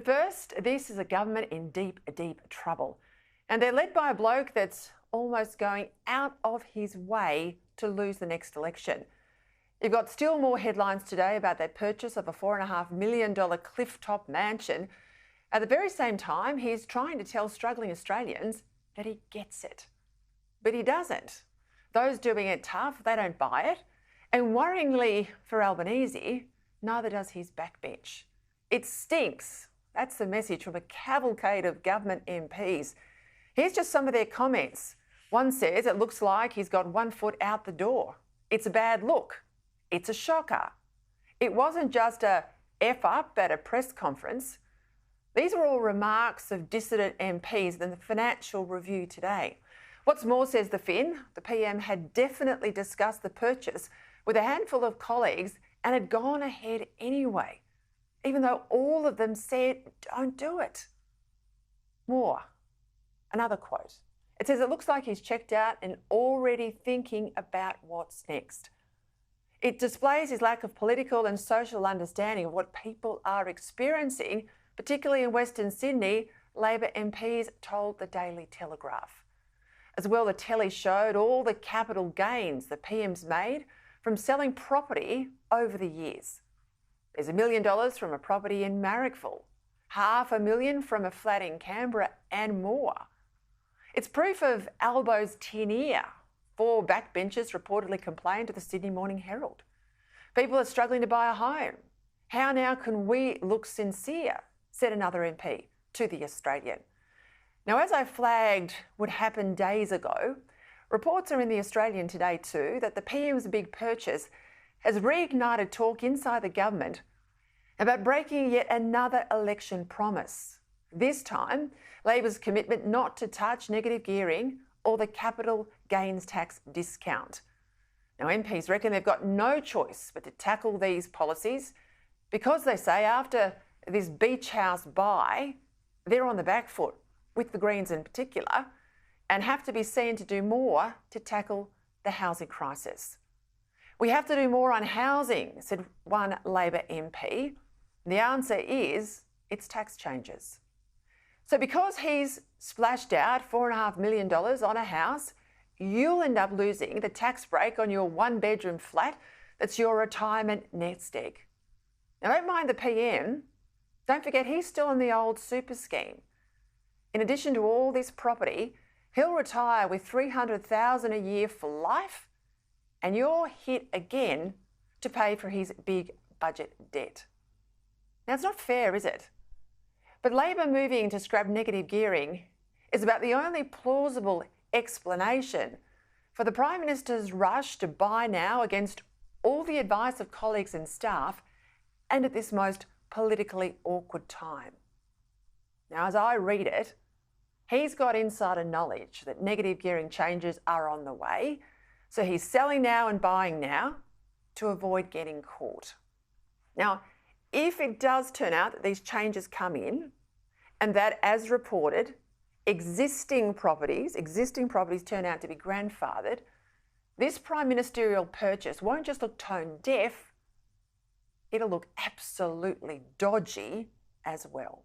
first, this is a government in deep, deep trouble. And they're led by a bloke that's almost going out of his way to lose the next election. You've got still more headlines today about their purchase of a $4.5 million clifftop mansion. At the very same time, he's trying to tell struggling Australians that he gets it. But he doesn't. Those doing it tough, they don't buy it. And worryingly for Albanese, neither does his backbench. It stinks. That's the message from a cavalcade of government MPs. Here's just some of their comments. One says it looks like he's got 1 foot out the door. It's a bad look. It's a shocker. It wasn't just a F up at a press conference. These are all remarks of dissident MPs in the Financial Review today. What's more, says the Fin, the PM had definitely discussed the purchase with a handful of colleagues and had gone ahead anyway, even though all of them said, don't do it. More. Another quote. It says it looks like he's checked out and already thinking about what's next. It displays his lack of political and social understanding of what people are experiencing, particularly in Western Sydney, Labor MPs told the Daily Telegraph. As well, the telly showed all the capital gains the PM's made from selling property over the years. There's $1 million from a property in Marrickville, $500,000 from a flat in Canberra, and more. It's proof of Albo's tin ear. 4 backbenchers reportedly complained to the Sydney Morning Herald. People are struggling to buy a home. How now can we look sincere, said another MP to The Australian. Now, as I flagged would happen days ago, reports are in The Australian today too that the PM's big purchase has reignited talk inside the government about breaking yet another election promise. This time, Labor's commitment not to touch negative gearing or the capital gains tax discount. Now, MPs reckon they've got no choice but to tackle these policies because they say after this beach house buy, they're on the back foot, with the Greens in particular, and have to be seen to do more to tackle the housing crisis. We have to do more on housing, said one Labor MP. The answer is it's tax changes. So because he's splashed out $4.5 million on a house, you'll end up losing the tax break on your 1-bedroom flat that's your retirement nest egg. Now, don't mind the PM. Don't forget he's still in the old super scheme. In addition to all this property, he'll retire with $300,000 a year for life, and you're hit again to pay for his big budget debt. Now, it's not fair, is it? But Labor moving to scrap negative gearing is about the only plausible explanation for the Prime Minister's rush to buy now against all the advice of colleagues and staff and at this most politically awkward time. Now, as I read it, he's got insider knowledge that negative gearing changes are on the way, so he's selling now and buying now to avoid getting caught. Now, if it does turn out that these changes come in and that, as reported, existing properties turn out to be grandfathered, this prime ministerial purchase won't just look tone deaf, it'll look absolutely dodgy as well.